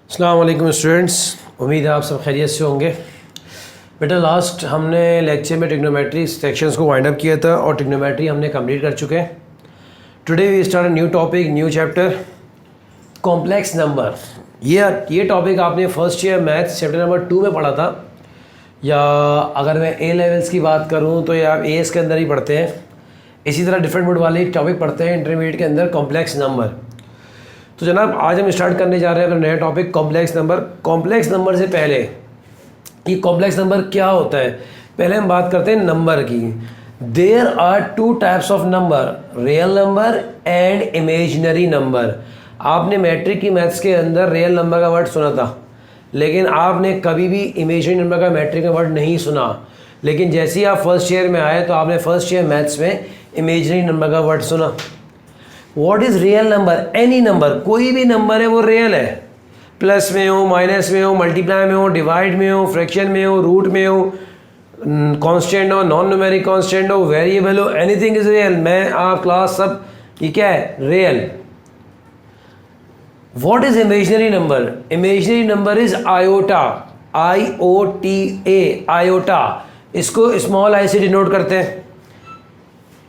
अस्सलाम वालेकुम स्टूडेंट्स, उम्मीद है आप सब खैरियत से होंगे। बेटा लास्ट हमने लेक्चर में ट्रिग्नोमेट्री सेक्शंस को वाइंड अप किया था और ट्रिग्नोमेट्री हमने कंप्लीट कर चुके हैं। Today we start a new topic, new chapter, complex number. ये टॉपिक आपने first year maths chapter number 2 में पढ़ा था, या अगर मैं ए लेवल्स की बात करूँ तो ये आप एस के अंदर ही पढ़ते हैं। इसी तरह डिफरेंट बोर्ड वाले टॉपिक पढ़ते हैं इंटरमीडिएट के अंदर, कॉम्प्लेक्स नंबर। तो जनाब आज हम स्टार्ट करने जा रहे हैं अपना नया topic, complex number. Complex number से पहले ये कॉम्प्लेक्स नंबर क्या होता है, पहले हम बात करते हैं नंबर की। There are two types of number, real number and imaginary number. आपने मैट्रिक की मैथ्स के अंदर रियल नंबर का वर्ड सुना था, लेकिन आपने कभी भी इमेजिनरी नंबर का मैट्रिक में वर्ड नहीं सुना। लेकिन जैसे ही आप फर्स्ट ईयर में आए तो आपने फर्स्ट ईयर मैथ्स में इमेजिनरी नंबर का वर्ड सुना। What is real number? Any number, कोई भी नंबर है वो रियल है। प्लस में हो, माइनस में हो, मल्टीप्लाई में हो, डिवाइड में हो, फ्रैक्शन में हो, रूट में हो, कांस्टेंट हो, नॉन न्यूमेरिक कांस्टेंट हो, वेरिएबल हो, एनीथिंग इज रियल। मैं आप क्लास सब ये क्या है? Real. What is imaginary number? Imaginary number is iota, IOTA, iota. इसको स्मॉल आई से डिनोट करते हैं।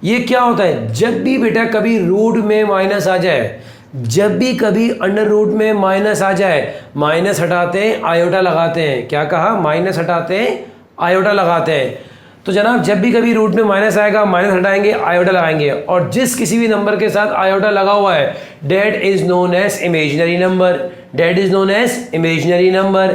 ये क्या होता है? जब भी बेटा कभी रूट में माइनस आ जाए, जब भी कभी अंडर रूट में माइनस आ जाए, माइनस हटाते हैं, आयोटा लगाते हैं। क्या कहा? माइनस हटाते हैं, आयोटा लगाते हैं। तो जनाब जब भी कभी रूट में माइनस आएगा, माइनस हटाएंगे, आयोटा लगाएंगे, और जिस किसी भी नंबर के साथ आयोटा लगा हुआ है that is known as imaginary number. That is known as imaginary number.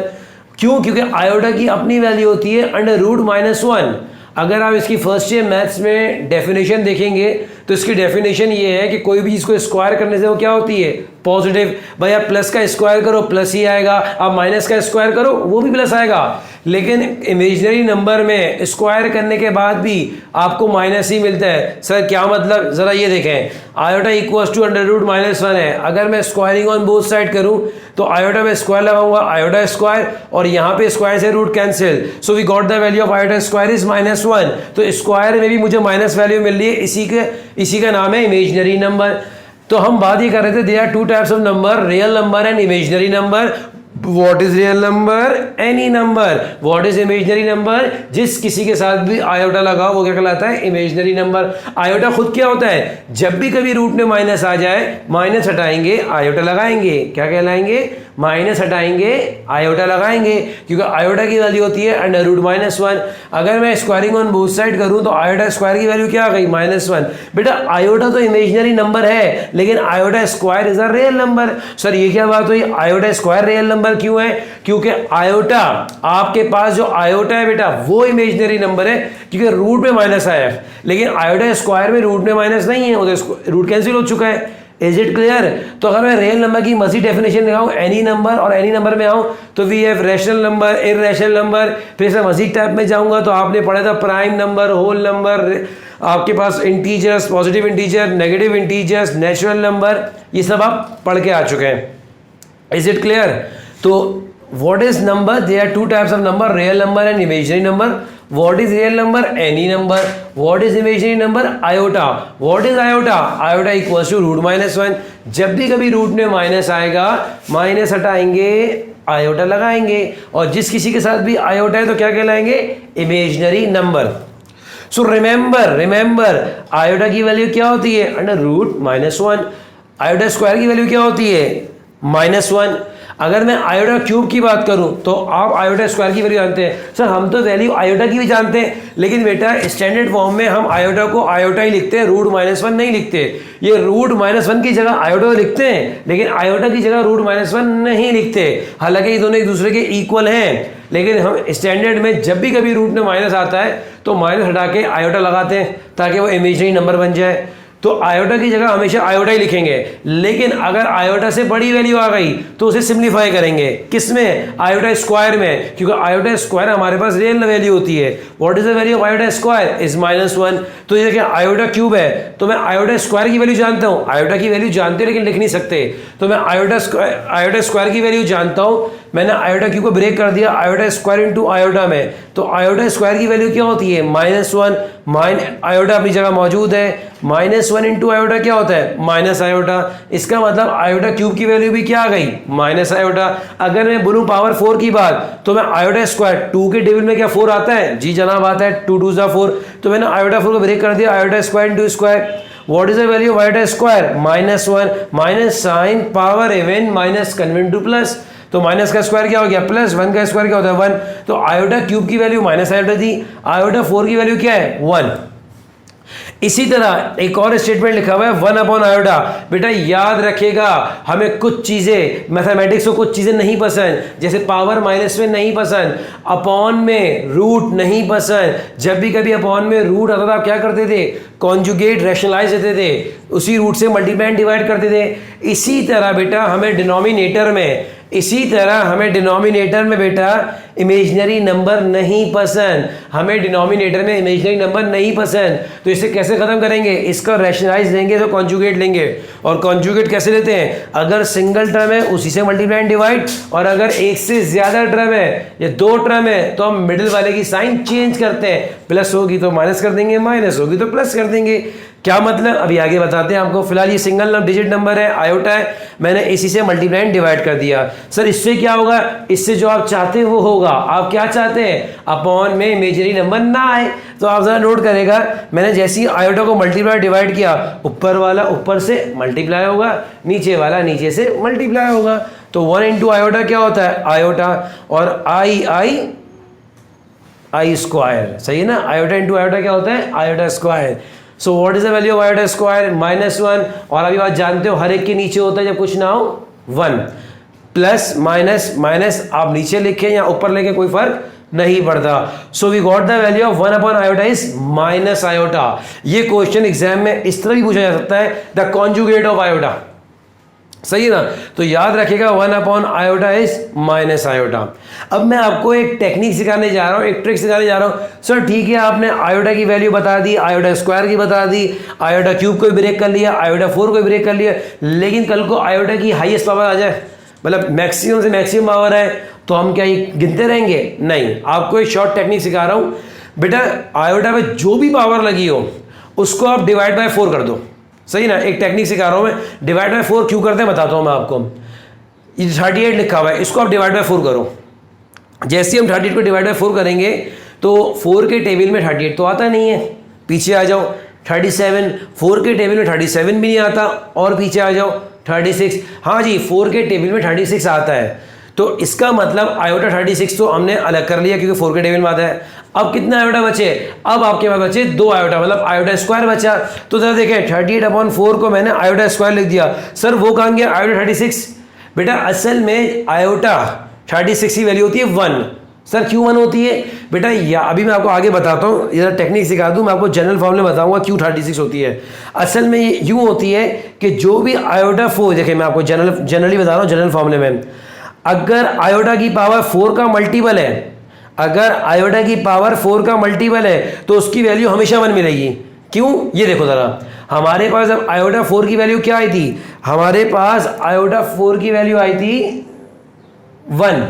क्यों? क्योंकि आयोटा की अपनी वैल्यू होती है अंडर रूट -1। अगर आप इसकी फर्स्ट ईयर मैथ्स में डेफिनेशन देखेंगे तो इसकी डेफिनेशन ये है कि कोई भी चीज़ को स्क्वायर करने से वो क्या होती है? पॉजिटिव। भाई आप प्लस का स्क्वायर करो प्लस ही आएगा, आप माइनस का स्क्वायर करो वो भी प्लस आएगा। लेकिन इमेजिनरी नंबर में स्क्वायर करने के बाद भी आपको माइनस ही मिलता है। सर क्या मतलब? ज़रा ये देखें, iota equals to under root -1 है। अगर मैं स्क्वायरिंग ऑन बोथ साइड करूँ तो आयोटा में स्क्वायर लगाऊंगा, आयोटा स्क्वायर, और यहाँ पे स्क्वायर से root cancel, so we got the value of iota square is -1। तो स्क्वायर में भी मुझे माइनस वैल्यू मिल रही है, इसी का नाम है इमेजिनरी नंबर। तो हम बात ये कर रहे थे, there are two types of number, real number and imaginary number. What is real number? Any number. What is imaginary number? जिस किसी के साथ भी आयोटा लगा वो क्या कहलाता है? Imaginary number. आयोटा खुद क्या होता है? जब भी कभी रूट में माइनस आ जाए, माइनस हटाएंगे, आयोटा लगाएंगे। क्या कहलाएंगे? माइनस हटाएंगे, आयोटा लगाएंगे, क्योंकि आयोटा की वैल्यू होती है अंडर रूट -1। अगर मैं स्क्वायरिंग ऑन बोथ साइड करूं तो आयोटा स्क्वायर की वैल्यू क्या आ गई? -1। बेटा आयोटा तो इमेजिनरी नंबर है, लेकिन iota square is a real number. Sir ये क्या बात हुई? आयोटा स्क्वायर रियल नंबर क्यों है? क्योंकि आयोटा, आपके पास जो आयोटा है बेटा वो इमेजिनरी नंबर है, क्योंकि रूट में माइनस आया है। लेकिन आयोटा स्क्वायर में रूट में माइनस नहीं है, उधर रूट कैंसिल हो चुका है। Is it clear? तो अगर मैं रियल नंबर की मजीद डेफिनेशन लगाऊं, एनी नंबर, और एनी नंबर में आऊं तो we have rational number, irrational number. फिर से मजीद टाइप में जाऊंगा तो आपने पढ़ा था प्राइम नंबर, होल नंबर, आपके पास integers, positive integer, negative integers, natural number, ये सब आप पढ़ के आ चुके हैं। Is it clear? तो what is number? There are two types of number, real number and imaginary number. What is real number? Any number. What is imaginary number? Iota. What is iota? Iota equals to root -1. जब भी कभी root में minus आएगा, minus हटाएंगे, iota लगाएंगे, और जिस किसी के साथ भी आयोटा है तो क्या कहलाएंगे? Imaginary number. So remember iota की वैल्यू क्या होती है? Under root -1। आयोटा स्क्वायर की वैल्यू क्या होती है? -1। अगर मैं आयोटा क्यूब की बात करूं तो आप आयोटा स्क्वायर की वैल्यू जानते हैं। सर हम तो वैल्यू आयोटा की भी जानते हैं, लेकिन बेटा स्टैंडर्ड फॉर्म में हम आयोटा को आयोटा ही लिखते हैं, रूट -1 नहीं लिखते। ये रूट -1 की जगह आयोटा लिखते हैं, लेकिन आयोटा की जगह रूट -1 नहीं लिखते। हालांकि ये दोनों एक दूसरे के इक्वल हैं, लेकिन हम स्टैंडर्ड में जब भी कभी रूट में माइनस आता है तो माइनस हटा के आयोटा लगाते हैं ताकि वो इमेजिनरी नंबर बन जाए। तो आयोटा की जगह हमेशा आयोटा ही लिखेंगे। लेकिन अगर आयोटा से बड़ी वैल्यू आ गई तो उसे सिंप्लीफाई करेंगे। किसमें? आयोटा स्क्वायर में, क्योंकि आयोटा स्क्वायर हमारे पास रियल वैल्यू होती है। What is the value of iota square? Is -1। तो ये क्या आयोटा क्यूब है, तो मैं आयोटा स्क्वायर की वैल्यू जानता हूँ। आयोटा की वैल्यू जानते लेकिन लिख नहीं सकते, तो मैं आयोटा स्क्वायर की वैल्यू जानता हूँ। मैंने आयोटा क्यू को ब्रेक कर दिया आयोटा स्क्वायर इनटू आयोटा में, तो आयोटा स्क्वायर की वैल्यू क्या होती है? -1। आयोटा अपनी जगह मौजूद है, -1 इंटू आयोटा क्या होता है, माइनस आयोटा। इसका मतलब आयोटा क्यूब की वैल्यू भी क्या आ गई, माइनस आयोटा। अगर मैं बोलूं पावर 4 की बात, तो मैं आयोटा स्क्वायर, 2 के टेबल में क्या 4 आता है, जी जनाब आता है, 2 2 4, तो मैंने आयोटा 4 को ब्रेक कर दिया, iota square into square. What is the value of iota square, -1, minus sine power even minus convent two plus, तो माइनस का स्क्वायर क्या हो गया प्लस, 1 का स्क्वायर क्या होता है 1, तो आयोटा क्यूब की वैल्यू माइनस आयोटा थी, आयोटा 4 की वैल्यू क्या है 1। इसी तरह एक और स्टेटमेंट लिखा हुआ है 1 अपॉन आयोटा। बेटा याद रखिएगा, हमें कुछ चीजें मैथमेटिक्स को कुछ चीजें नहीं पसंद, जैसे पावर माइनस में नहीं पसंद, अपॉन में रूट नहीं पसंद। जब भी कभी अपॉन में रूट आता था आप क्या करते थे, कॉन्जुगेट रैशनलाइज देते थे, उसी रूट से मल्टीप्लाई एंड डिवाइड करते थे। इसी तरह बेटा हमें डिनोमिनेटर में बेटा इमेजिनरी नंबर नहीं पसंद, हमें डिनोमिनेटर में इमेजिनरी नंबर नहीं पसंद। तो इसे कैसे खत्म करेंगे, इसका रैशनलाइज लेंगे तो कॉन्जुगेट लेंगे, और कॉन्जुगेट कैसे लेते हैं, अगर सिंगल टर्म है उसी से मल्टीप्लाई एंड डिवाइड, और अगर एक से ज्यादा टर्म है या 2 टर्म है तो हम मिडिल वाले की साइन चेंज करते हैं, प्लस होगी तो माइनस कर देंगे, माइनस होगी तो प्लस कर देंगे। क्या मतलब, अभी आगे बताते हैं आपको। फिलहाल ये सिंगल डिजिट नंबर है, आयोटा है, मैंने इसी से मल्टीप्लाई एंड डिवाइड कर दिया। सर इससे क्या होगा, इससे जो आप चाहते हैं वो होगा। आप क्या चाहते हैं, अपॉन में इमेजिनरी नंबर ना आए, तो आप जरा नोट करेगा, मैंने जैसे ही आयोटा को मल्टीप्लाई डिवाइड किया, ऊपर वाला ऊपर से मल्टीप्लाई होगा, नीचे वाला नीचे से मल्टीप्लाई होगा। तो 1 इंटू आयोटा क्या होता है, आयोटा, और आई स्क्वायर, सही है ना, आयोटा इंटू आयोटा क्या होता है, iota square. So what is the value of iota square, -1, और अभी बात जानते हो हर एक के नीचे होता है जब कुछ ना हो 1, प्लस माइनस माइनस आप नीचे लिखें या ऊपर लिखें कोई फर्क नहीं पड़ता। So we got the value of 1 upon iota is minus iota. ये क्वेश्चन एग्जाम में इस तरह भी पूछा जा सकता है, द कॉन्जुगेट ऑफ आयोटा, सही है ना। तो याद रखिएगा 1 upon iota is minus iota. अब मैं आपको एक टेक्निक सिखाने जा रहा हूँ, एक ट्रिक सिखाने जा रहा हूँ। सर ठीक है, आपने आयोटा की वैल्यू बता दी, आयोटा स्क्वायर की बता दी, आयोटा क्यूब को ब्रेक कर लिया, आयोटा 4 को ब्रेक कर लिया, लेकिन कल को आयोटा की हाईएस्ट पावर आ जाए, मतलब मैक्सिमम से मैक्सिमम पावर है, तो हम क्या ये गिनते रहेंगे, नहीं। आपको एक शॉर्ट टेक्निक सिखा रहा हूँ बेटा, आयोटा में जो भी पावर लगी हो उसको आप डिवाइड बाय 4 कर दो, सही ना। एक टेक्निक सिखा रहा हूं मैं, डिवाइड बाय 4 क्यों करते हैं बताता हूं मैं आपको। ये 38 लिखा हुआ है, इसको आप डिवाइड बाय 4 करो। जैसे हम 38 को डिवाइड बाय 4 करेंगे तो 4 के टेबल में 38 तो आता नहीं है, पीछे आ जाओ 37, 4 के टेबल में 37 भी नहीं आता, और पीछे आ जाओ 36, हाँ जी 4 के टेबल में 36 आता है। तो इसका मतलब आयोटा 36 तो हमने अलग कर लिया क्योंकि 4 के टेबल में आता है। अब कितना आयोटा बचे, अब आपके पास बचे 2 आयोटा, मतलब आयोटा स्क्वायर बचा। तो जरा देखें 38 अपॉन 4 को मैंने आयोटा स्क्वायर लिख दिया। सर वो कहाँ गया आयोटा 36, बेटा असल में आयोटा 36 की वैल्यू होती है 1। सर क्यों 1 होती है बेटा, या अभी मैं आपको आगे बताता हूँ, जरा टेक्निक सिखा दूँ, मैं आपको जनरल फॉर्मूले बताऊंगा क्यों 36 होती है। असल में ये यूँ होती है कि जो भी आयोटा 4, देखिए मैं आपको जनरली बता रहा हूँ, जनरल फॉर्मूले में अगर आयोटा की पावर 4 का मल्टीपल है, अगर आयोटा की पावर 4 का मल्टीपल है तो उसकी वैल्यू हमेशा 1 मिलेगी। क्यों, ये देखो जरा, हमारे पास अब आयोटा 4 की वैल्यू क्या आई थी, हमारे पास आयोटा 4 की वैल्यू आई थी 1,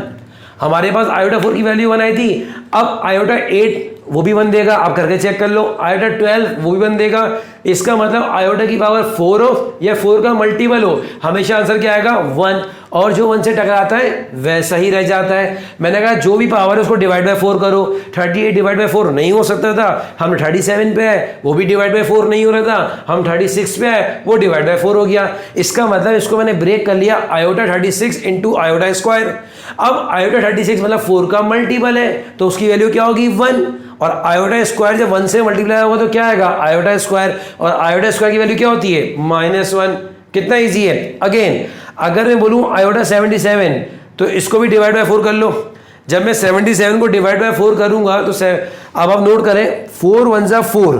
हमारे पास आयोटा 4 की वैल्यू 1 आई थी। अब आयोटा 8 वो भी 1 देगा, आप करके चेक कर लो, आयोटा 12 वो भी 1 देगा। इसका मतलब आयोटा की पावर 4 हो या 4 का मल्टीपल हो, हमेशा आंसर क्या आएगा 1, और जो 1 से टकराता है वैसा ही रह जाता है। मैंने कहा जो भी पावर है उसको डिवाइड बाय 4 करो। 38 डिवाइड बाय 4 नहीं हो सकता था, हम 37 पे है वो भी डिवाइड बाय 4 नहीं हो रहा था, हम 36 पे है वो डिवाइड बाय 4 हो गया। इसका मतलब इसको मैंने ब्रेक कर लिया, आयोटा 36 इंटू आयोटा स्क्वायर। अब आयोटा 36 मतलब 4 का मल्टीपल है तो उसकी वैल्यू क्या होगी 1, और आयोटा स्क्वायर जब 1 से मल्टीप्लाई होगा तो क्या आएगा आयोटा स्क्वायर, और आयोटा स्क्वायर की वैल्यू क्या होती है -1। कितना इजी है। अगेन अगर मैं बोलूं आयोटा 77 तो इसको भी डिवाइड बाय 4 कर लो। जब मैं 77 को डिवाइड बाय 4 करूंगा तो अब आप नोट करें 4 1 जा 4,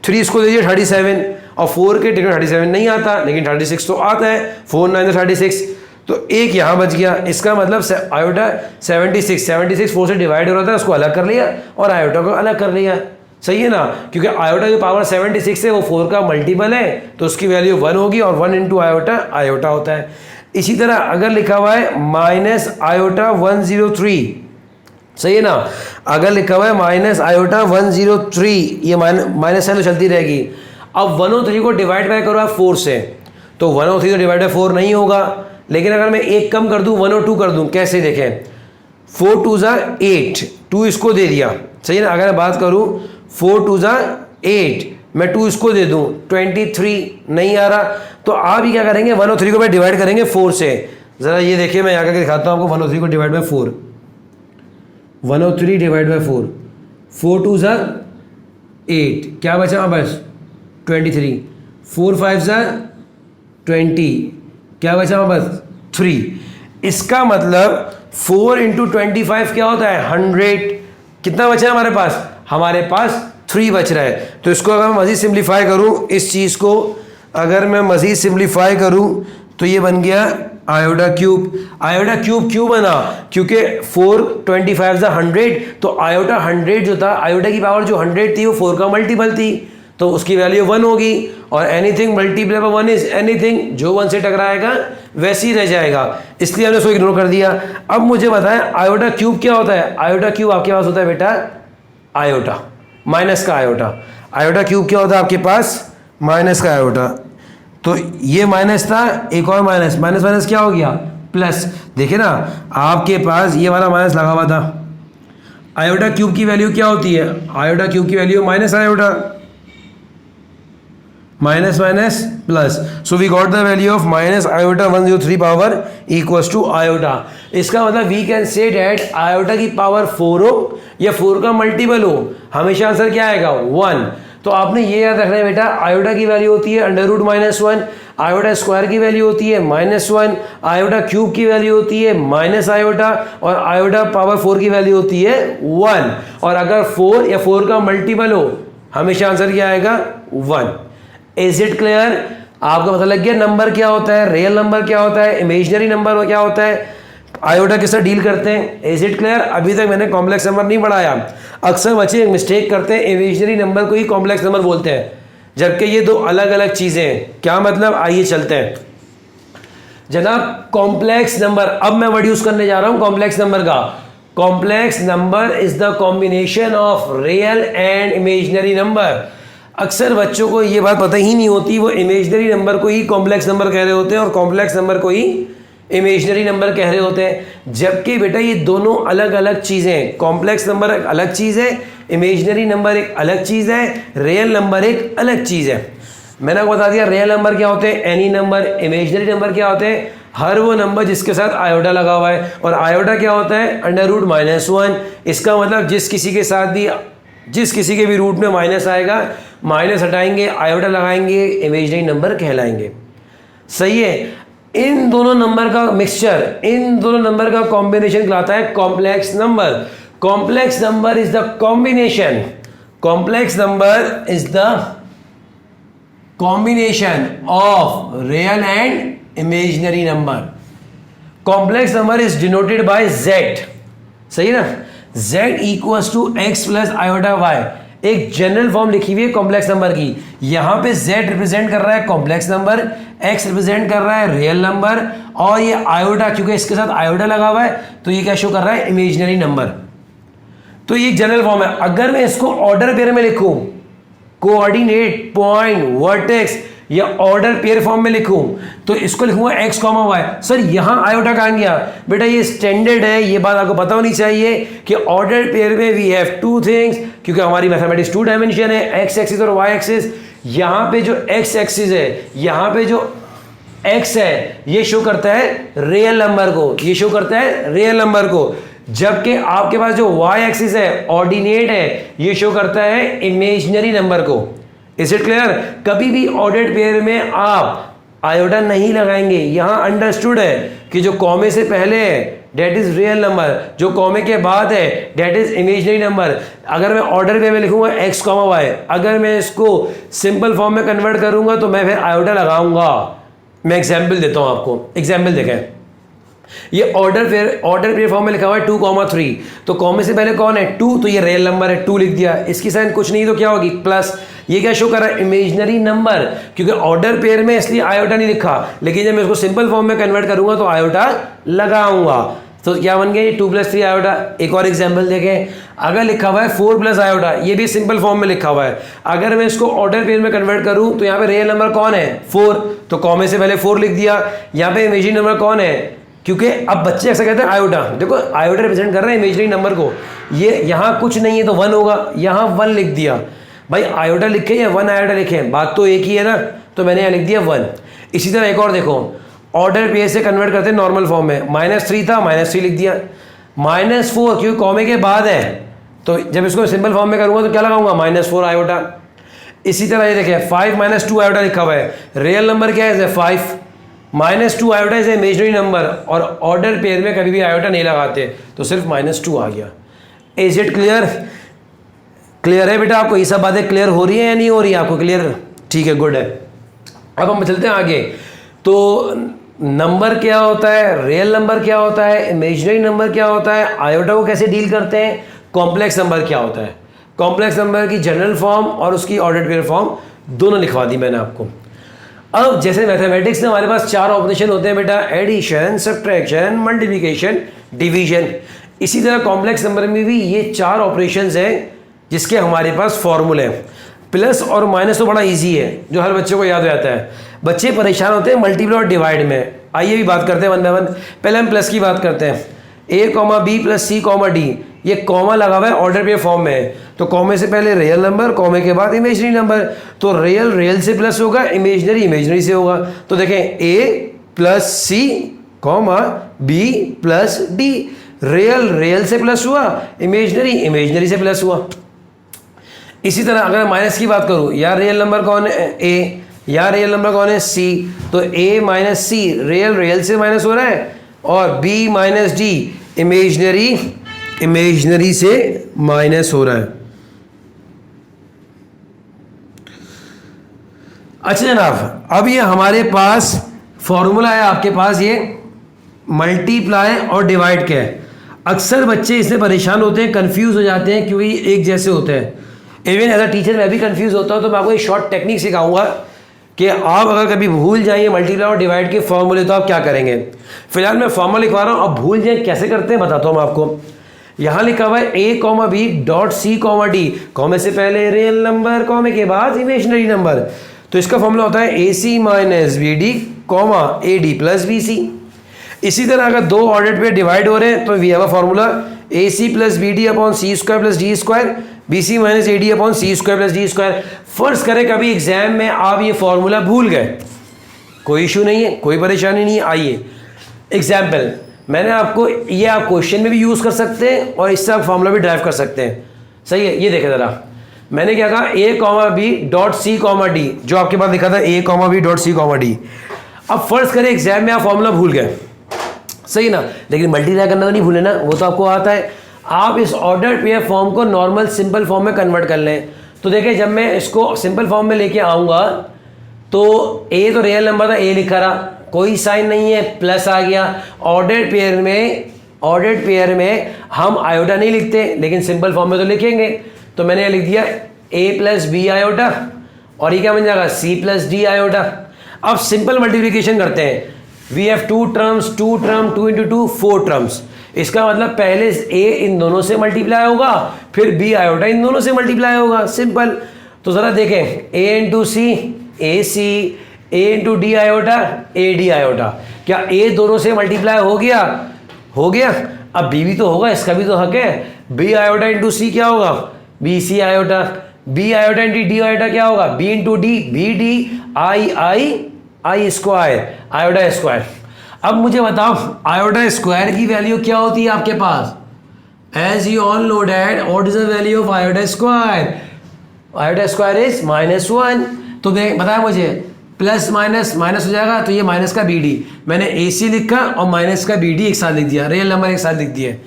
3 इसको दीजिए 37, और 4 के टिकट 37 नहीं आता लेकिन 36 तो आता है, 4 9 36, तो एक यहाँ बच गया। इसका मतलब आयोटा 76 4 से डिवाइड हो रहा था, उसको अलग कर लिया और आयोटा को अलग कर लिया, सही है ना। क्योंकि आयोटा की पावर 76 है, वो 4 का मल्टीपल है तो उसकी वैल्यू 1 होगी, और 1 इंटू आयोटा आयोटा होता है। इसी तरह अगर लिखा हुआ है माइनस आयोटा 103, सही है ना, अगर लिखा हुआ है माइनस आयोटा 103, ये माइनस साइन तो चलती रहेगी। अब 103 को डिवाइड बाय करो आप 4 से, तो 103 तो डिवाइड बाय 4 नहीं होगा, लेकिन अगर मैं एक कम कर दूं 102 कर दूं, कैसे देखें, 4 2 ज़ा 8, 2 इसको दे दिया, सही है ना। अगर मैं बात करूं 4 2 ज़ा 8, मैं 2 इसको दे दूं 23 नहीं आ रहा, तो आप ही क्या करेंगे 103 को मैं डिवाइड करेंगे 4 से। ज़रा ये देखिए, मैं यहाँ करके दिखाता हूँ आपको 103 को डिवाइड बाय 4, 103 डिवाइड बाय 4, 4 2 ज़ा 8, क्या बचा बस 23, 4 5 ज़ा 20, क्या बचा बस 3। इसका मतलब 4 इंटू 25 क्या होता है 100, कितना बचा है हमारे पास, हमारे पास 3 बच रहा है। तो इसको अगर मैं मज़ीद सिंप्लीफाई करूं, इस चीज़ को अगर मैं मज़ीद सिंप्लीफाई करूं तो ये बन गया आयोडा क्यूब। आयोडा क्यूब क्यों बना, क्योंकि 4 25 ज़ा 100, तो आयोटा 100 जो था, आयोटा की पावर जो 100 थी वो 4 का मल्टीपल थी, तो उसकी वैल्यू 1 होगी, और anything multiply by 1 is anything, जो 1 से टकराएगा वैसे ही रह जाएगा, इसलिए हमने उसको इग्नोर कर दिया। अब मुझे बताएं आयोटा क्यूब क्या होता है। आयोटा क्यूब आपके पास होता है बेटा आयोटा, माइनस का आयोटा। आयोटा क्यूब क्या होता है आपके पास, माइनस का आयोटा। तो ये माइनस था, एक और माइनस, माइनस माइनस क्या हो गया प्लस। देखिए ना आपके पास ये वाला माइनस लगा हुआ था। आयोटा क्यूब की वैल्यू क्या होती है, आयोटा क्यूब की value minus iota, minus minus plus, so we got the value of minus iota 103 power equals to iota. इसका मतलब we can say that iota की पावर 4 हो या 4 का मल्टीपल हो, हमेशा आंसर क्या आएगा 1। तो आपने ये याद रखना है बेटा, आयोटा की वैल्यू होती है अंडर रूट -1, आयोटा स्क्वायर की वैल्यू होती है -1, आयोटा क्यूब की वैल्यू होती है माइनस आयोटा, और आयोटा पावर 4 की वैल्यू होती है 1। और अगर 4 या 4 का मल्टीपल हो, हमेशा आंसर क्या आएगा 1। इज इट क्लियर, आपको पता लग गया नंबर क्या होता है, रियल नंबर क्या होता है, इमेजिनरी नंबर क्या होता है, आयोटा के साथ डील करते हैं। इज इट क्लियर, अभी तक मैंने कॉम्प्लेक्स नंबर नहीं पढ़ाया। अक्सर बच्चे मिस्टेक करते हैं, इमेजिनरी नंबर को ही कॉम्प्लेक्स नंबर बोलते हैं, जबकि ये दो अलग अलग चीजें हैं। क्या मतलब, आइए चलते हैं जनाब। कॉम्प्लेक्स नंबर, अब मैं वर्ड यूज करने जा रहा हूं कॉम्प्लेक्स नंबर का। Complex number is the combination of real and imaginary number. अक्सर बच्चों को ये बात पता ही नहीं होती, वो इमेजिनरी नंबर को ही कॉम्प्लेक्स नंबर कह रहे होते हैं और कॉम्प्लेक्स नंबर को ही इमेजिनरी नंबर कह रहे होते हैं, जबकि बेटा ये दोनों अलग अलग चीज़ें हैं। कॉम्प्लेक्स नंबर एक अलग चीज़ है, इमेजिनरी नंबर एक अलग चीज़ है, रियल नंबर एक अलग चीज़ है। मैंने आपको बता दिया रियल नंबर क्या होते हैं, एनी नंबर। इमेजिनरी नंबर क्या होते हैं, हर वो नंबर जिसके साथ आयोटा लगा हुआ है। और आयोटा क्या होता है, अंडर रूट -1। इसका मतलब जिस किसी के भी रूट में माइनस आएगा, माइनस हटाएंगे, आयोटा लगाएंगे, इमेजिनरी नंबर कहलाएंगे। सही है, इन दोनों नंबर का मिक्सचर, इन दोनों नंबर का कॉम्बिनेशन कहलाता है complex number. Complex number is the combination, complex number is the combination of real and imaginary number. Complex number is denoted by Z, सही है ना, Z equals to x plus iota y। एक general form लिखी हुई है complex number की, यहां पे Z रिप्रेजेंट कर रहा है कॉम्प्लेक्स नंबर, X रिप्रेजेंट कर रहा है रियल नंबर, और ये आयोटा, क्योंकि इसके साथ आयोटा लगा हुआ है तो ये क्या शो कर रहा है, इमेजिनरी नंबर। तो ये जनरल फॉर्म है। अगर मैं इसको ऑर्डर पेयर में लिखूं, कोऑर्डिनेट, पॉइंट, वर्टेक्स या ऑर्डर पेयर फॉर्म में लिखूं, तो इसको लिखूंगा x, y। सर यहां आयोटा कहां गया, बेटा ये स्टैंडर्ड है, ये बात आपको पता होनी चाहिए कि ऑर्डर पेयर में वी हैव टू थिंग्स, क्योंकि हमारी मैथमेटिक्स 2 डायमेंशन है, x एक्सिस और y एक्सिस। यहां पे जो x एक्सिस है, यहां पे जो x है, ये शो करता है रियल नंबर को, ये शो करता है रियल नंबर को, जबकि आपके पास जो y एक्सिस है, ऑर्डिनेट है, ये शो करता है इमेजिनरी नंबर को। इज इट क्लियर, कभी भी ऑर्डर्ड पेयर में आप आयोटा नहीं लगाएंगे। यहां अंडरस्टूड है कि जो कॉमे से पहले है डेट इज रियल नंबर, जो कॉमे के बाद है डेट इज इमेजिनरी नंबर। अगर मैं ऑर्डर पेयर में लिखूंगा x, y, अगर मैं इसको सिंपल फॉर्म में कन्वर्ट करूंगा तो मैं फिर आयोटा लगाऊंगा। मैं एग्जाम्पल देता हूं आपको, एग्जाम्पल देखें। ये ऑर्डर पेयर फॉर्म में लिखा हुआ है 2, 3, तो कॉमे से पहले कौन है 2, तो ये रियल नंबर है, 2 लिख दिया। इसकी साइन कुछ नहीं तो क्या होगी प्लस। ये क्या शो कर रहा है, इमेजिनरी नंबर, क्योंकि ऑर्डर पेयर में इसलिए आयोटा नहीं लिखा, लेकिन जब मैं इसको सिंपल फॉर्म में कन्वर्ट करूंगा तो आयोटा लगाऊंगा। तो क्या बन गया ये 2 + 3 आयोटा। एक और एग्जाम्पल देखें, अगर लिखा हुआ है 4 + आयोटा, ये भी सिंपल फॉर्म में लिखा हुआ है। अगर मैं इसको ऑर्डर पेयर में कन्वर्ट करूं तो यहाँ पे रियल नंबर कौन है 4, तो कॉमे से पहले 4 लिख दिया। यहाँ पे इमेजिनरी नंबर कौन है, क्योंकि अब बच्चे ऐसा कहते हैं आयोटा, देखो आयोटा रिप्रेजेंट कर रहे हैं इमेजिनरी नंबर को, ये यहाँ कुछ नहीं है तो 1 होगा, यहाँ 1 लिख दिया। भाई आयोटा लिखे या 1 आयोटा लिखे, बात तो एक ही है ना, तो मैंने यहाँ लिख दिया 1। इसी तरह एक और देखो, ऑर्डर पेयर से कन्वर्ट करते हैं नॉर्मल फॉर्म में, -3 था -3 लिख दिया, -4 क्योंकि कॉमे के बाद है, तो जब इसको सिंपल फॉर्म में करूंगा तो क्या लगाऊंगा -4 आयोटा। इसी तरह ये देखें 5 - 2 आयोटा लिखा हुआ है, रियल नंबर क्या है 5, -2 आयोटा इज इमेजिनरी नंबर, और ऑर्डर पेयर में कभी भी आयोटा नहीं लगाते, तो सिर्फ -2 आ गया। Is it clear? क्लियर है बेटा आपको, ये सब बातें क्लियर हो रही है या नहीं हो रही है आपको? क्लियर, ठीक है, गुड है। अब हम चलते हैं आगे। तो नंबर क्या होता है, रियल नंबर क्या होता है, इमेजिनरी नंबर क्या होता है, आयोटा को कैसे डील करते हैं, कॉम्प्लेक्स नंबर क्या होता है। कॉम्प्लेक्स नंबर की जनरल फॉर्म और उसकी ऑर्डर पेयर फॉर्म दोनों लिखवा दी मैंने आपको। अब जैसे मैथमेटिक्स में हमारे पास 4 ऑपरेशन होते हैं बेटा, एडिशन, सब्ट्रैक्शन, मल्टीप्लिकेशन, डिवीजन, इसी तरह कॉम्प्लेक्स नंबर में भी ये 4 ऑपरेशंस हैं जिसके हमारे पास फॉर्मूले हैं। प्लस और माइनस तो बड़ा इजी है, जो हर बच्चे को याद हो जाता है। बच्चे परेशान होते हैं मल्टीप्लाई और डिवाइड में। आइए भी बात करते हैं 1 बाय 1। पहले हम प्लस की बात करते हैं, a, b + c, d, ये कॉमा लगा हुआ है ऑर्डर पेयर फॉर्म में, तो कॉमे से पहले रियल नंबर, कॉमे के बाद इमेजिनरी नंबर, तो रियल से प्लस होगा, इमेजिनरी से होगा। तो देखें a + c, b + d, real से प्लस हुआ, इमेजिनरी से प्लस हुआ। इसी तरह अगर माइनस की बात करूं, या रियल नंबर कौन है a, या रियल नंबर कौन है c, तो a - c रियल से माइनस हो रहा है, और b - d इमेजिनरी से माइनस हो रहा है। अच्छा जनाब, अब ये हमारे पास फॉर्मूला है, आपके पास ये मल्टीप्लाई और डिवाइड का है। अक्सर बच्चे इससे परेशान होते हैं, कंफ्यूज हो जाते हैं, क्योंकि एक जैसे होते हैं। इवन एज अ टीचर मैं भी कंफ्यूज होता हूँ, तो मैं आपको एक शॉर्ट टेक्निक सिखाऊंगा कि आप अगर कभी भूल जाइए मल्टीप्लाई और डिवाइड के फॉर्मूले तो आप क्या करेंगे। फिलहाल मैं फॉर्मूला लिखवा रहा हूँ, अब भूल जाए कैसे करते हैं बताता हूँ मैं आपको। यहाँ लिखा हुआ है a, b .c, d, कॉमे से पहले रियल नंबर, कॉमे के बाद इमेजिनरी नंबर, तो इसका फॉर्मूला होता है ac - bd, ad + bc। इसी तरह अगर 2 ऑर्डर पे डिवाइड हो रहे हैं तो we have a formula ac + bd / c² + d², bc - ad / c² + d²। फर्ज करें कभी एग्जाम में आप ये फॉर्मूला भूल गए, कोई इशू नहीं है, कोई परेशानी नहीं है। आइए एग्जाम्पल, मैंने आपको ये आप क्वेश्चन में भी यूज़ कर सकते हैं और इससे आप फॉर्मूला भी ड्राइव कर सकते हैं। सही है, ये देखें ज़रा, मैंने क्या कहा a, b .c, d, जो आपके पास लिखा था a, b .c, d। अब फर्ज करें एग्जाम में आप फॉर्मूला भूल गए, सही ना, लेकिन मल्टीप्लाई करना तो नहीं भूले ना, वो तो आपको आता है। आप इस ऑर्डर पेयर फॉर्म को नॉर्मल सिंपल फॉर्म में कन्वर्ट कर लें। तो देखें, जब मैं इसको सिंपल फॉर्म में लेके आऊँगा तो a तो रियल नंबर था, a लिखा रहा, कोई साइन नहीं है, प्लस आ गया। ऑर्डर पेयर में हम आयोटा नहीं लिखते, लेकिन सिंपल फॉर्म में तो लिखेंगे, तो मैंने लिख दिया a + b आयोटा, और ये क्या बन जाएगा c + d आयोटा। अब सिंपल मल्टीप्लिकेशन करते हैं, वी हैव 2 टर्म्स, 2 × 2 4 टर्म्स। इसका मतलब पहले a इन दोनों से मल्टीप्लाई होगा, फिर b आयोटा इन दोनों से मल्टीप्लाई होगा, सिंपल। तो जरा देखें, a × c ac, a × d iota ad iota, क्या a दोनों से मल्टीप्लाई हो गया? अब b भी तो होगा, इसका भी तो हक है। b आयोटा × c क्या होगा? bc iota. b iota × d iota क्या होगा? b × d bd i square, iota square. अब मुझे बताओ आयोटा स्क्वायर की वैल्यू क्या होती है आपके पास? As you all know that, what is the value of iota square? Iota square is -1। तो बताया मुझे, प्लस माइनस माइनस हो जाएगा, तो ये माइनस का bd, मैंने ac लिखा और माइनस का bd एक साथ लिख दिया, रियल नंबर एक साथ लिख दिए।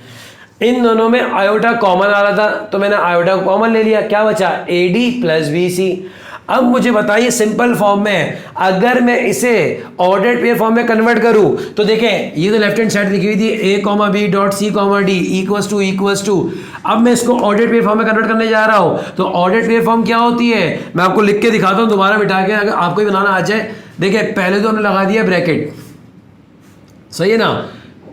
इन दोनों में आयोटा कॉमन आ रहा था, तो मैंने आयोटा कॉमन ले लिया, क्या बचा? ad + bc। अब मुझे बताइए सिंपल फॉर्म में अगर मैं इसे ऑर्डर्ड पेयर फॉर्म में कन्वर्ट करूं, तो देखें ये तो लेफ्ट हैंड साइड लिखी हुई थी a, b .c, d = अब मैं इसको ऑर्डर्ड पेयर फॉर्म में कन्वर्ट करने जा रहा हूं, तो ऑर्डर्ड पेयर फॉर्म क्या होती है मैं आपको लिख के दिखाता हूं दोबारा मिटा के, अगर आपको ही बनाना आ जाए। देखिए पहले तो हमने लगा दिया ब्रैकेट, सही है ना,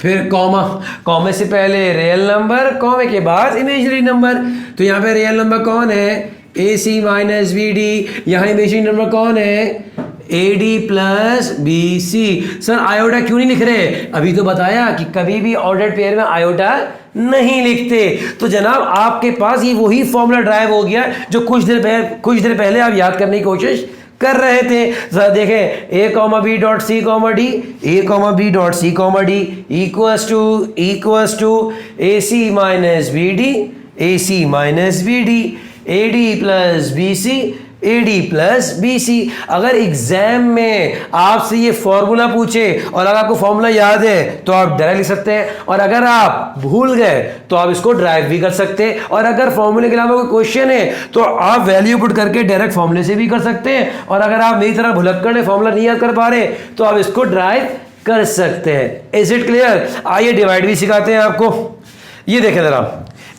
फिर कॉमा, कॉमे से पहले रियल नंबर, कॉमे के बाद इमेजिनरी नंबर। तो यहाँ पे रियल नंबर कौन है? AC minus BD। यहाँ इमेजिनरी नंबर कौन है? AD plus BC। Sir iota क्यों नहीं लिख रहे? अभी तो बताया कि कभी भी ऑर्डर्ड पेयर में आयोटा नहीं लिखते। तो जनाब आपके पास ये वही फॉर्मूला ड्राइव हो गया जो कुछ देर पहले आप याद करने की कोशिश कर रहे थे। जरा देखें, A, B dot C, D, A, B dot C, D equals to AC minus BD, AC minus BD, AD plus BC, AD plus BC। अगर एग्जाम में आपसे ये फॉर्मूला पूछे और अगर आपको फॉर्मूला याद है तो आप डायरेक्ट लिख सकते हैं, और अगर आप भूल गए तो आप इसको ड्राइव भी कर सकते हैं, और अगर फॉर्मूले के अलावा कोई क्वेश्चन है तो आप वैल्यू पुट करके डायरेक्ट फॉर्मूले से भी कर सकते हैं, और अगर आप मेरी तरह भुलक्कड़ है, फॉर्मूला नहीं याद कर पा रहे तो आप इसको ड्राइव कर सकते हैं। Is it clear? आइए डिवाइड भी सिखाते हैं आपको। ये देखें जरा,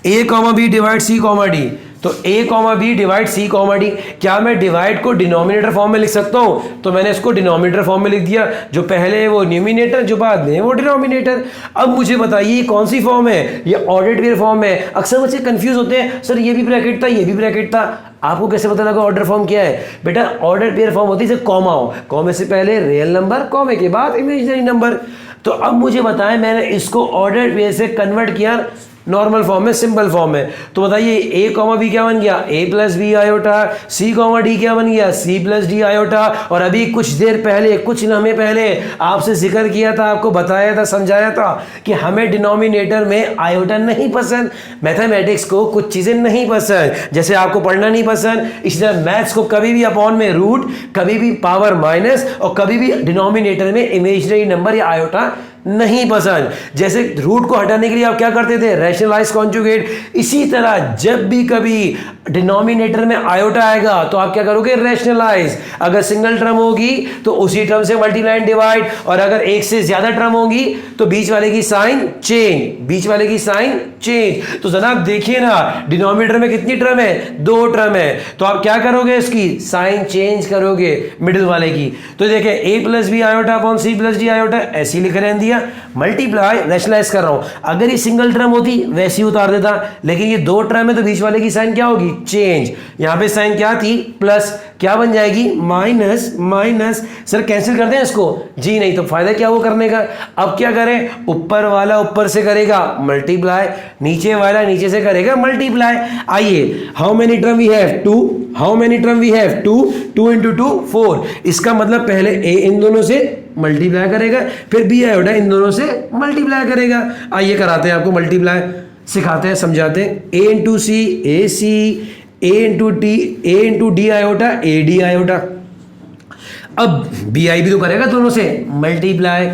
A, B divide C, D। तो A, B divide C, D। क्या मैं डिवाइड को डिनोमिनेटर फॉर्म में लिख सकता हूं? तो मैंने इसको डिनोमिनेटर फॉर्म में लिख दिया, जो पहले है वो न्यूमिनेटर, जो बाद में वो डिनोमिनेटर। अब मुझे बताइए ये कौन सी फॉर्म है? ये ऑर्डर्ड पेयर फॉर्म है। अक्सर बच्चे कंफ्यूज होते हैं, सर ये भी ब्रैकेट था, ये भी ब्रैकेट था। आपको कैसे पता लगा ऑर्डर फॉर्म क्या है? बेटा ऑर्डर पेयर फॉर्म होती है जब कॉमा हो, कॉमे से पहले रियल नंबर, कॉमे के बाद इमेजिनरी नंबर। तो अब मुझे बताएं, मैंने इसको ऑर्डर पेयर से कन्वर्ट किया नॉर्मल फॉर्म में, सिंपल फॉर्म में। तो बताइए A, B क्या बन गया? A plus B iota. C, D क्या बन गया? C plus D iota. और अभी कुछ देर पहले, कुछ लम्हे पहले आपसे जिक्र किया था, आपको बताया था, समझाया था कि हमें डिनोमिनेटर में आयोटा नहीं पसंद। मैथमेटिक्स को कुछ चीज़ें नहीं पसंद, जैसे आपको पढ़ना नहीं पसंद, इसी तरह मैथ्स को कभी भी अपॉन में रूट, कभी भी पावर माइनस, और कभी भी डिनोमिनेटर में इमेजिनरी नंबर या आयोटा नहीं पसंद। जैसे रूट को हटाने के लिए आप क्या करते थे? Rationalise conjugate. इसी तरह जब भी कभी डिनोमिनेटर में आयोटा आएगा तो आप क्या करोगे? रैशनलाइज। अगर सिंगल टर्म होगी तो उसी टर्म से मल्टीप्लाई एंड डिवाइड, और अगर एक से ज्यादा टर्म होगी तो बीच वाले की साइन चेंज, बीच वाले की साइन चेंज। तो जनाब देखिए ना, डिनोमिनेटर में कितनी टर्म है? 2 टर्म है। तो आप क्या करोगे? इसकी साइन चेंज करोगे मिडिल वाले की। तो देखिए A plus B iota upon C plus D iota, ऐसे ही लिख रहे दिया, मल्टीप्लाई, रैशनलाइज कर रहा हूं। अगर ये सिंगल टर्म होती वैसे ही उतार देता, लेकिन ये 2 टर्म है तो बीच वाले की साइन क्या होगी? चेंज। यहां पे साइन क्या थी? प्लस, क्या बन जाएगी? माइनस। माइनस सर कैंसिल कर दें इसको? जी नहीं, तो फायदा क्या वो करने का? अब क्या करें? ऊपर वाला ऊपर से करेगा मल्टीप्लाई, नीचे वाला नीचे से करेगा मल्टीप्लाई। आइए, how many term we have? 2। How many term we have? 2। 2 into 2 4। इसका मतलब पहले A इन दोनों से मल्टीप्लाई करेगा, फिर B आयोटा इन दोनों से मल्टीप्लाई करेगा। आइए कराते हैं आपको मल्टीप्लाई, सिखाते हैं, समझाते हैं। A into C, AC, A into D iota, AD iota. अब BI भी तो करेगा दोनों से multiply.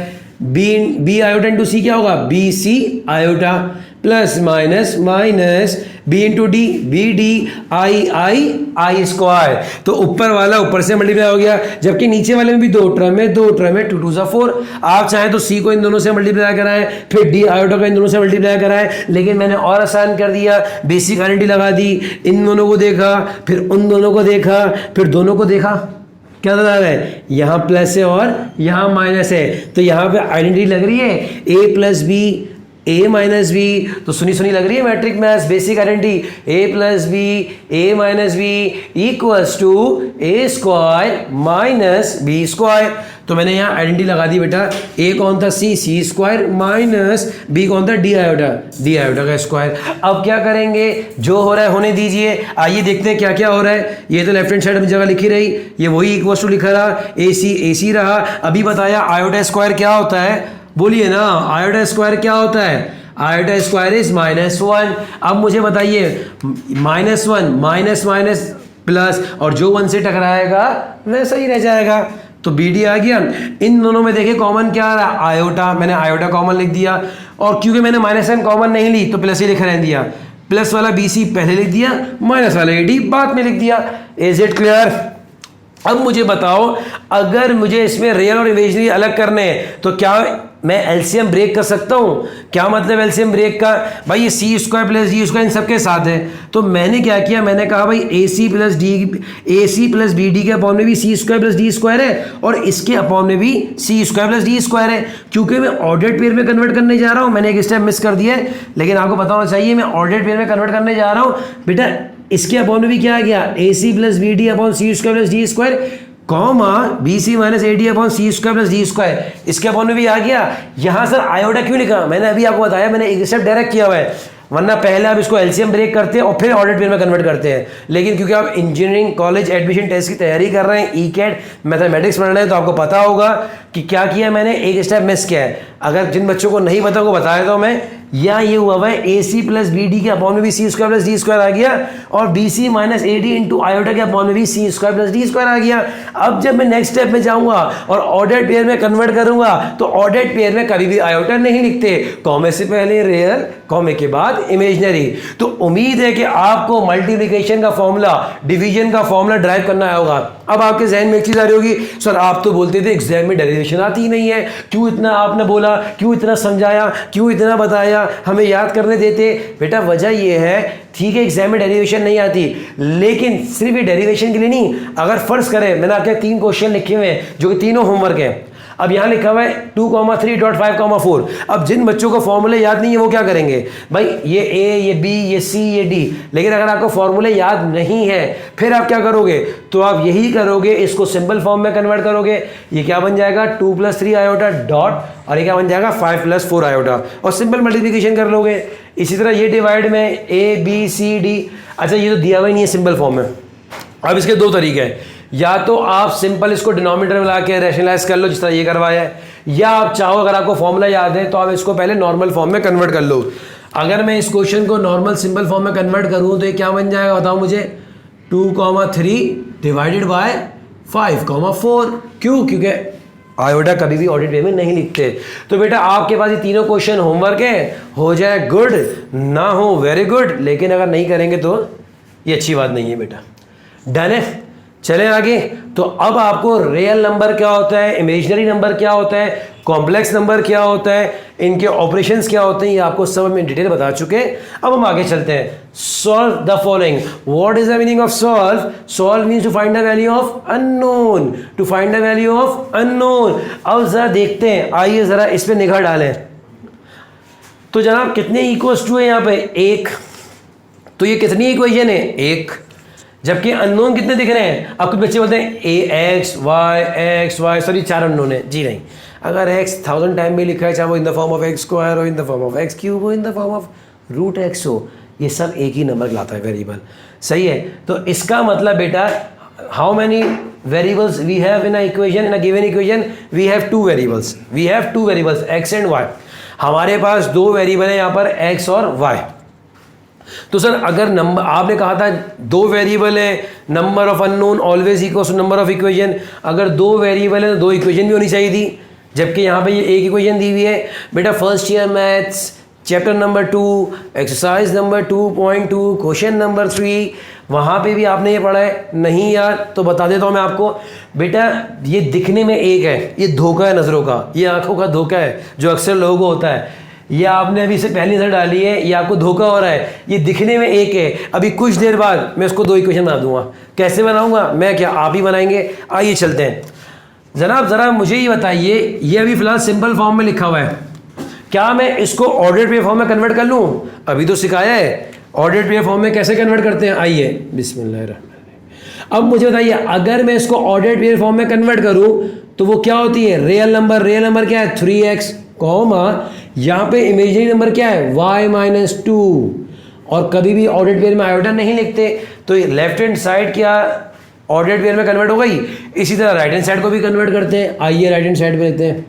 B iota into C क्या होगा? BC iota, plus minus minus B into D, BD, I square. तो ऊपर वाला ऊपर से मल्टीप्लाई हो गया, जबकि नीचे वाले में भी 2 टर्म है, 2 टर्म है, 2 2 जा 4। आप चाहें तो C को इन दोनों से मल्टीप्लाई कराएं, फिर D आयोटा को इन दोनों से मल्टीप्लाई कराएं, लेकिन मैंने और आसान कर दिया, बेसिक आइडेंटिटी लगा दी। इन दोनों को देखा, फिर उन दोनों को देखा, फिर दोनों को देखा, क्या बता रहा है? यहाँ प्लस है और यहाँ माइनस है, तो यहाँ पे आइडेंटिटी लग रही है A plus B, A minus B. तो सुनी सुनी लग रही है matric maths, basic identity. A plus B, A minus B equals to A square minus B square. तो मैंने यहाँ आइडेंटिटी लगा दी बेटा। A कौन था? C स्क्वायर माइनस B कौन था? D आयोटा का स्क्वायर। अब क्या करेंगे? जो हो रहा है होने दीजिए। आइए देखते हैं क्या क्या हो रहा है। ये तो लेफ्ट हैंड साइड में जगह लिखी रही, ये वही इक्वल्स टू लिखा रहा, AC रहा। अभी बताया आयोटा स्क्वायर क्या होता है? बोलिए ना, आयोटा स्क्वायर क्या होता है? Iota square is -1। अब मुझे बताइए, -1 माइनस माइनस प्लस, और जो 1 से टकराएगा वैसा ही रह जाएगा। तो BD आ गया। इन दोनों में देखिए कॉमन क्या आ रहा है? आयोटा। मैंने आयोटा कॉमन लिख दिया, और क्योंकि मैंने -1 कॉमन नहीं ली तो प्लस ही लिखा रह दिया। प्लस वाला BC पहले लिख दिया, माइनस वाला AD बाद में लिख दिया। Is it clear? अब मुझे बताओ, अगर मुझे इसमें रियल और इमेजिनरी अलग करने हैं तो क्या मैं एलसीएम ब्रेक कर सकता हूँ। क्या मतलब एलसीएम ब्रेक का? भाई ये सी स्क्वायर प्लस डी स्क्वायर इन सबके साथ है, तो मैंने क्या किया, मैंने कहा भाई ए सी प्लस बी डी के अपॉन में भी C square plus D square है और इसके अपॉन में भी C square plus D square है। क्योंकि मैं ऑर्डर्ड पेयर में कन्वर्ट करने जा रहा हूँ, मैंने एक स्टेप मिस कर दिया है, लेकिन आपको पता होना चाहिए मैं ऑर्डर्ड पेयर में कन्वर्ट करने जा रहा हूँ। बेटा इसके अपॉन में भी क्या आ गया, A C plus B D upon C square plus D square, comma B C minus A D upon C square plus D square, इसके अपॉन में भी आ गया। यहाँ सर आयोडा क्यों लिखा, मैंने अभी आपको बताया, मैंने एक स्टेप डायरेक्ट किया हुआ है, वरना पहले आप इसको एलसीएम ब्रेक करते हैं और फिर ऑर्डर्ड पेयर में कन्वर्ट करते हैं। लेकिन क्योंकि आप इंजीनियरिंग कॉलेज एडमिशन टेस्ट की तैयारी कर रहे हैं, ई कैट मैथमेटिक्स पढ़ रहे हैं, तो आपको पता होगा कि क्या किया मैंने, एक स्टेप मिस किया है। अगर जिन बच्चों को नहीं पता, को बताया तो मैं, या ये हुआ है A C plus B D के अपॉन में भी C square plus D square आ गया और B C minus A D into iota के अपॉन में भी C square plus D square आ गया। अब जब मैं नेक्स्ट स्टेप में जाऊंगा और ऑर्डर्ड पेयर में कन्वर्ट करूंगा, तो ऑर्डर्ड पेयर में कभी भी आयोटा नहीं लिखते, कॉमे से पहले रियल, कॉमे के बाद इमेजिनरी। तो उम्मीद है कि आपको मल्टीप्लिकेशन का फॉर्मूला, डिवीजन का फॉर्मूला ड्राइव करना होगा। अब आपके जहन में एक चीज आ रही होगी, सर आप तो बोलते थे एग्जाम में डेरिवेशन आती ही नहीं है, क्यों इतना आपने बोला, क्यों इतना समझाया, क्यों इतना बताया, हमें याद करने देते। बेटा वजह यह है, ठीक है एग्जाम में डेरिवेशन नहीं आती, लेकिन सिर्फ ये डेरिवेशन के लिए नहीं, अगर फर्ज करें मैंने आपके 3 क्वेश्चन लिखे हुए हैं जो कि तीनों होमवर्क है, अब यहाँ लिखा हुआ है 2,3.5,4। अब जिन बच्चों को फॉर्मूले याद नहीं है वो क्या करेंगे, भाई ये ए, ये बी, ये सी, ये डी, लेकिन अगर आपको फॉर्मूले याद नहीं है फिर आप क्या करोगे, तो आप यही करोगे, इसको सिंपल फॉर्म में कन्वर्ट करोगे। ये क्या बन जाएगा, 2 + 3 आयोटा डॉट, और ये क्या बन जाएगा 5 + 4 आयोटा, और सिंपल मल्टीप्लिकेशन कर लोगे। इसी तरह ये डिवाइड में ए बी सी डी, अच्छा ये तो दिया हुआ ही नहीं है सिंपल फॉर्म में। अब इसके 2 तरीके हैं, या तो आप सिंपल इसको डिनोमिनेटर मिला के रैशनलाइज कर लो जिस तरह ये करवाया है, या आप चाहो अगर आपको फॉर्मूला याद है तो आप इसको पहले नॉर्मल फॉर्म में कन्वर्ट कर लो। अगर मैं इस क्वेश्चन को नॉर्मल सिंपल फॉर्म में कन्वर्ट करूं तो ये क्या बन जाएगा बताओ मुझे, 2,3 डिवाइडेड बाय 5,4। क्यों, क्योंकि आयोटा कभी भी ऑर्डर्ड वे में नहीं लिखते। तो बेटा आपके पास ये तीनों क्वेश्चन होमवर्क है, हो जाए गुड, ना हो वेरी गुड, लेकिन अगर नहीं करेंगे तो ये अच्छी बात नहीं है बेटा। डन है, चलें आगे। तो अब आपको रियल नंबर क्या होता है, इमेजिनरी नंबर क्या होता है, कॉम्प्लेक्स नंबर क्या होता है, इनके ऑपरेशंस क्या होते हैं, ये आपको सब हम डिटेल बता चुके हैं। अब हम आगे चलते हैं। Solve the following. What is the meaning of solve? Solve means to find the value of unknown, to find the value of unknown. अब जरा देखते हैं, आइए जरा इस पे निगाह डालें। तो जनाब कितने इक्वल्स टू है यहाँ पे, 1, तो ये कितनी इक्वेशन है, 1, जबकि अननोन कितने दिख रहे हैं। अब कुछ बच्चे बोलते हैं एक्स वाई, सॉरी 4 अननोन है। जी नहीं, अगर एक्स 1000 टाइम में लिखा है, चाहे वो in the form of X square हो, in the form of X cube हो, in the form of √x हो, ये सब एक ही नंबर लाता है वेरिएबल। सही है, तो इसका मतलब बेटा how many variables we have in a equation, in a given equation we have 2 variables, we have 2 variables X and Y. हमारे पास 2 वेरिएबल है यहाँ पर, एक्स और वाई। तो सर अगर नंबर, आपने कहा था 2 वेरिएबल है, number of unknown always equals to number of equation. अगर 2 वेरिएबल है तो 2 इक्वेशन भी होनी चाहिए थी, जबकि यहाँ पे ये एक इक्वेशन दी हुई है। बेटा first year maths chapter number 2 exercise number 2.2 question number 3, वहाँ पे भी आपने ये पढ़ा है नहीं यार? तो बता देता हूँ मैं आपको। बेटा ये दिखने में एक है, ये धोखा है नज़रों का, ये आंखों का धोखा है जो अक्सर लोगों को होता है। ये आपने अभी से पहली नजर डाली है, ये आपको धोखा हो रहा है। ये दिखने में एक है, अभी कुछ देर बाद मैं उसको 2 इक्वेशन बना दूंगा। कैसे बनाऊंगा मैं, क्या आप ही बनाएंगे? आइए चलते हैं। जनाब ज़रा मुझे ये बताइए, ये अभी फिलहाल सिंपल फॉर्म में लिखा हुआ है, क्या मैं इसको ऑर्डर्ड पेयर फॉर्म में कन्वर्ट कर लूँ? अभी तो सिखाया है ऑर्डर्ड पेयर फॉर्म में कैसे कन्वर्ट करते हैं। आइए बिस्मिल्लाह। अब मुझे बताइए, अगर मैं इसको ऑर्डर्ड पेयर फॉर्म में कन्वर्ट करूँ तो वो क्या होती है, रियल नंबर। रियल नंबर क्या है, 3x, कॉमा यहाँ पे इमेजिनरी नंबर क्या है, y-2, और कभी भी ऑर्डर्ड पेयर में आयोटा नहीं लिखते, तो लेफ्ट हैंड साइड क्या ऑर्डर्ड पेयर में कन्वर्ट हो गई। इसी तरह राइट हैंड साइड को भी कन्वर्ट करते हैं। आइए राइट हैंड साइड पे लेते हैं।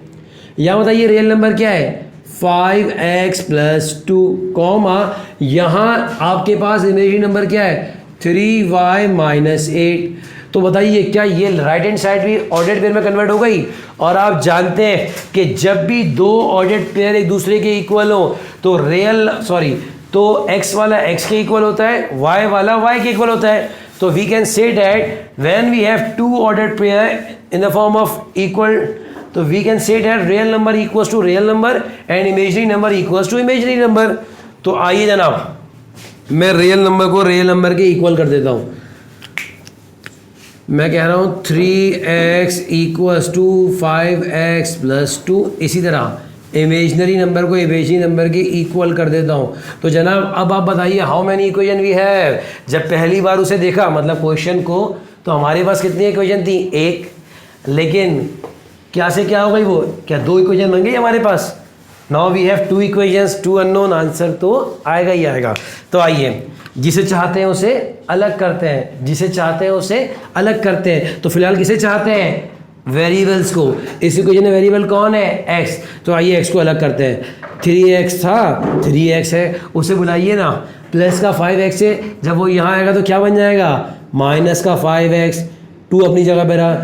यहाँ बताइए रियल नंबर क्या है, 5x + 2, कॉमा यहाँ आपके पास इमेजिनरी नंबर क्या है, 3y - 8। तो बताइए क्या ये राइट हैंड साइड भी ऑर्डर्ड पेयर में कन्वर्ट हो गई? और आप जानते हैं कि जब भी 2 ऑर्डर्ड पेयर एक दूसरे के इक्वल हो तो तो x वाला x के इक्वल होता है, y वाला y के इक्वल होता है। तो we can say that when we have 2 ordered pair in the form of equal तो we can say that real number equals to real number and imaginary number equals to imaginary number. तो आइए जनाब, मैं real number को real number के equal कर देता हूँ। मैं कह रहा हूँ 3x equals to 5x plus 2। इसी तरह इमेजिनरी नंबर को इमेजिनरी नंबर के इक्वल कर देता हूँ। तो जनाब अब आप बताइए how many equation we have. जब पहली बार उसे देखा मतलब क्वेश्चन को, तो हमारे पास कितनी इक्वेशन थी? एक। लेकिन क्या से क्या हो गई वो? क्या 2 इक्वेशन बन गई हमारे पास? Now we have 2 equations, 2 unknown, answer तो आएगा ही आएगा। तो आइए, जिसे चाहते हैं उसे अलग करते हैं, जिसे चाहते हैं उसे अलग करते हैं। तो फिलहाल किसे चाहते हैं? वेरिएबल्स को। इस इक्वेशन में वेरिएबल कौन है? x। तो आइए x को अलग करते हैं। 3x था, 3x है, उसे बुलाइए ना। प्लस का 5x है, जब वो यहाँ आएगा तो क्या बन जाएगा? माइनस का 5x। 2 अपनी जगह पर रहा,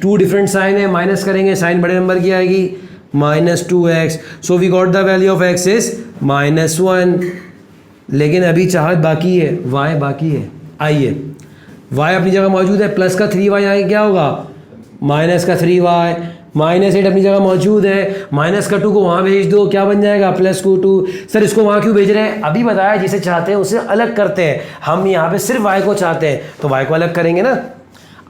2 डिफरेंट साइन है, माइनस करेंगे, साइन बड़े नंबर की आएगी, -2x। So we got the value of x is -1। लेकिन अभी चाहत बाकी है, y बाकी है। आइए, y अपनी जगह मौजूद है, प्लस का 3y आगे क्या होगा? माइनस का 3y। -8 अपनी जगह मौजूद है, माइनस का 2 को वहाँ भेज दो, क्या बन जाएगा? +2। सर इसको वहाँ क्यों भेज रहे हैं? अभी बताया, जिसे चाहते हैं उसे अलग करते हैं। हम यहाँ पे सिर्फ y को चाहते हैं तो y को अलग करेंगे ना।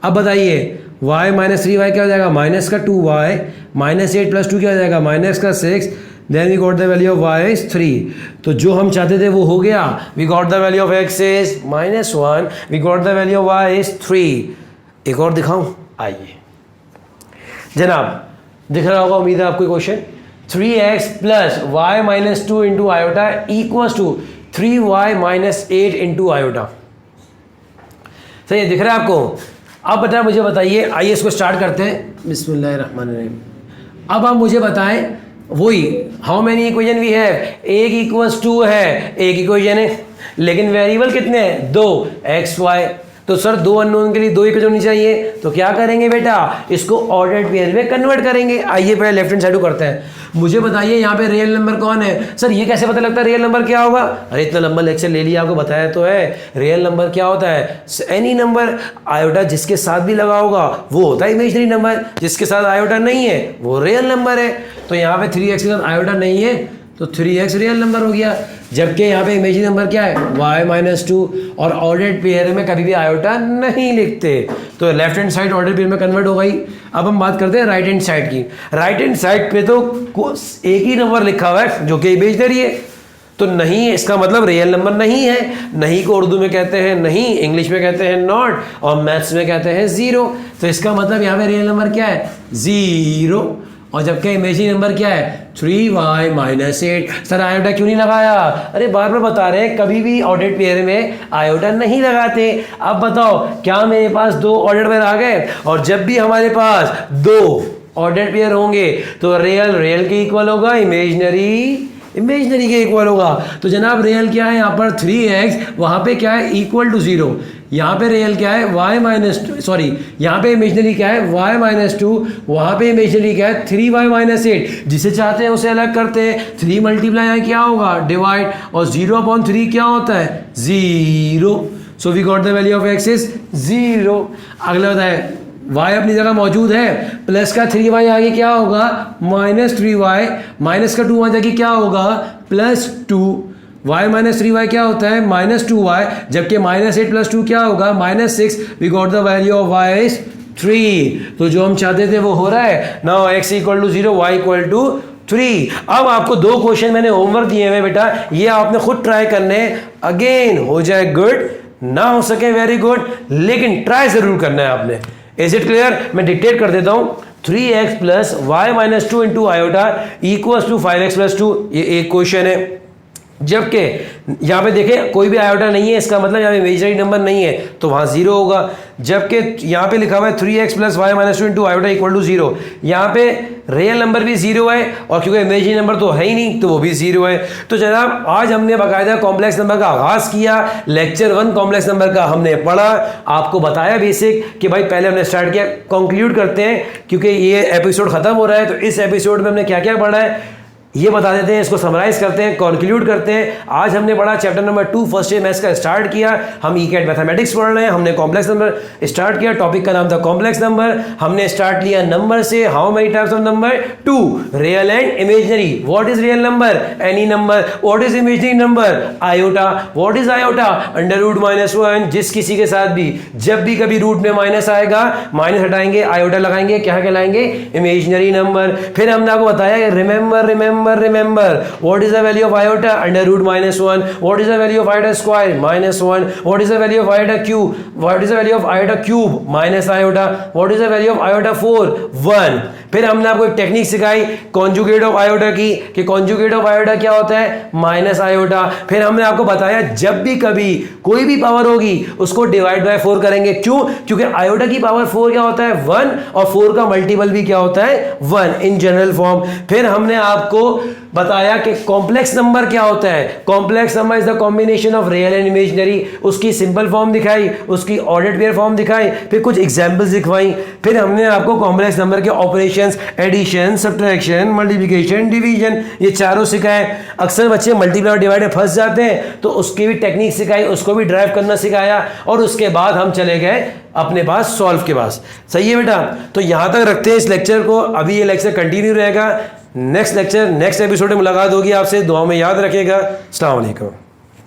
अब बताइए, y -3y क्या हो जाएगा? माइनस का 2y, -8 + 2 क्या हो जाएगा? माइनस का 6। Then we got the value of y is 3। तो जो हम चाहते थे वो हो गया। We got the value of x is -1, we got the value of y is 3। एक और दिखाऊं? आइए जनाब, दिख रहा होगा उम्मीद है आपको question. 3x plus y minus 2 into iota equals to 3y minus 8 into iota. सही है, दिख रहा है आपको? अब बताएं, मुझे बताइए, आइए इसको स्टार्ट करते हैं। बिस्मिल्लाहिर्रहमानिर्रहीम। अब आप मुझे बताएं, वही how many equation we have. एक इक्वल्स 2 है, एक इक्वेशन है, लेकिन वेरिएबल कितने हैं? 2 x y। तो सर 2 अननोन के लिए 2 इक्वेशन होनी चाहिए, तो क्या करेंगे बेटा? इसको ऑर्डर्ड पेयर में कन्वर्ट करेंगे। आइए पहले लेफ्ट हैंड साइड को करते हैं। मुझे बताइए यहाँ पे रियल नंबर कौन है? सर ये कैसे पता लगता है रियल नंबर क्या होगा? अरे इतना लंबा लेक्चर ले लिया, आपको बताया तो है। रियल नंबर क्या होता है? एनी नंबर आयोटा जिसके साथ भी लगा होगा वो होता है इमेजिनरी नंबर, जिसके साथ आयोटा नहीं है वो रियल नंबर है। तो यहाँ पे 3x के साथ आयोटा नहीं है तो 3x रियल नंबर हो गया। जबकि यहाँ पे इमेजिनरी नंबर क्या है? y - 2। और ऑर्डर्ड पेयर में कभी भी आयोटा नहीं लिखते, तो left hand side ordered pair में कन्वर्ट हो गई। अब हम बात करते हैं राइट हैंड साइड की। राइट हैंड साइड पे तो एक ही नंबर लिखा हुआ है जो कि इमेजिनरी है, तो नहीं, इसका मतलब रियल नंबर नहीं है। नहीं को उर्दू में कहते हैं नहीं, इंग्लिश में कहते हैं नॉट, और मैथ्स में कहते हैं 0। तो इसका मतलब यहाँ पे रियल नंबर क्या है? 0। और जबकि इमेजिनरी नंबर क्या है? 3y minus 8। सर आयोटा क्यों नहीं लगाया? अरे बार बार बता रहे हैं, कभी भी ऑर्डर्ड पेयर में आयोटा नहीं लगाते। अब बताओ, क्या मेरे पास 2 ऑर्डर्ड पेयर आ गए? और जब भी हमारे पास 2 ऑर्डर्ड पेयर होंगे तो रियल रियल के इक्वल होगा, इमेजिनरी इमेजिनरी के इक्वल होगा। तो जनाब रियल क्या है यहाँ पर? 3x, वहाँ पे क्या है? Equal to 0। यहाँ पे रियल क्या है? यहाँ पे इमेजिनरी क्या है? y - 2। वहाँ पे इमेजिनरी क्या है? 3y - 8। जिसे चाहते हैं उसे अलग करते हैं। 3 मल्टीप्लाई क्या होगा? डिवाइड, और 0/3 क्या होता है? 0। So we got the value of x is 0। अगला होता है y अपनी जगह मौजूद है, प्लस का 3y आगे क्या होगा? -3y, माइनस का 2 आ जाएगी क्या होगा? +2। y - 3y क्या होता है? -2y, जबकि -8 + 2 क्या होगा? -6। We got the value of y is 3। तो जो हम चाहते थे वो हो रहा है। Now x = 0, y = 3। अब आपको 2 क्वेश्चन मैंने होमवर्क दिए हुए बेटा, ये आपने खुद ट्राई करने। अगेन हो जाए गुड, ना हो सके वेरी गुड, लेकिन ट्राई जरूर करना है आपने। Is it clear? मैं डिक्टेट कर देता हूं। 3x plus y - 2 into iota equals to 5x + 2। ये एक क्वेश्चन है। जबकि यहाँ पे देखें कोई भी आयोटा नहीं है, इसका मतलब यहाँ पे इमेजिनरी नंबर नहीं है, तो वहाँ 0 होगा। जबकि यहाँ पे लिखा हुआ है 3x plus y - 2 into iota equal to 0। यहाँ पे रियल नंबर भी 0 है, और क्योंकि इमेजिनरी नंबर तो है ही नहीं तो वो भी 0 है। तो जनाब आज हमने बाकायदा कॉम्प्लेक्स नंबर का आगाज़ किया। लेक्चर 1 कॉम्प्लेक्स नंबर का हमने पढ़ा, आपको बताया बेसिक कि भाई पहले हमने स्टार्ट किया। कंक्लूड करते हैं क्योंकि ये एपिसोड ख़त्म हो रहा है, तो इस एपिसोड में हमने क्या क्या पढ़ा है। ये बता देते हैं, इसको समराइज करते हैं, कंक्लूड करते हैं। आज हमने पढ़ा chapter number 2 first year maths का स्टार्ट किया। हम ईकेट मैथमेटिक्स पढ़ रहे हैं। हमने कॉम्प्लेक्स नंबर स्टार्ट किया, टॉपिक का नाम था कॉम्प्लेक्स नंबर। हमने स्टार्ट लिया नंबर से, how many types of number, 2, real and imaginary. What is real number, any number. What is imaginary number, iota. What is iota, √-1। जिस किसी के साथ भी जब भी कभी रूट में माइनस आएगा, माइनस हटाएंगे, आयोटा लगाएंगे, क्या कहलाएंगे, इमेजिनरी नंबर। फिर हमने आपको बताया remember what is the value of iota, √-1। what is the value of iota square, -1। what is the value of iota cube, what is the value of iota cube, minus iota। what is the value of iota 4, 1। फिर हमने आपको एक technique सिखाई conjugate of iota की, कि conjugate of iota क्या होता है, माइनस आयोटा। फिर हमने आपको बताया जब भी कभी कोई भी पावर होगी उसको डिवाइड बाय 4 करेंगे। क्यों, क्योंकि आयोटा की पावर 4 क्या होता है, 1, और 4 का मल्टीपल भी क्या होता है, 1 इन जनरल फॉर्म। फिर हमने आपको बताया कि कॉम्प्लेक्स नंबर क्या होता है। Complex number is the combination of real and imaginary. उसकी सिंपल फॉर्म दिखाई, उसकी ऑर्डर्ड पेयर फॉर्म दिखाई, फिर कुछ एग्जांपल्स दिखवाई। फिर हमने आपको कॉम्प्लेक्स नंबर के operations, addition, subtraction, multiplication, division, ये चारों सिखाए। अक्सर बच्चे मल्टीप्लाई और डिवाइड में फंस जाते हैं, तो उसकी भी टेक्निक सिखाई, उसको भी ड्राइव करना सिखाया, और उसके बाद हम चले गए अपने पास सॉल्व के पास। सही है बेटा, तो यहां तक रखते हैं इस लेक्चर को। अभी ये लेक्चर कंटिन्यू रहेगा। नेक्स्ट लेक्चर, नेक्स्ट एपिसोड में मुलाकात होगी आपसे। दुआ में याद रखिएगा। अस्सलाम वालेकुम।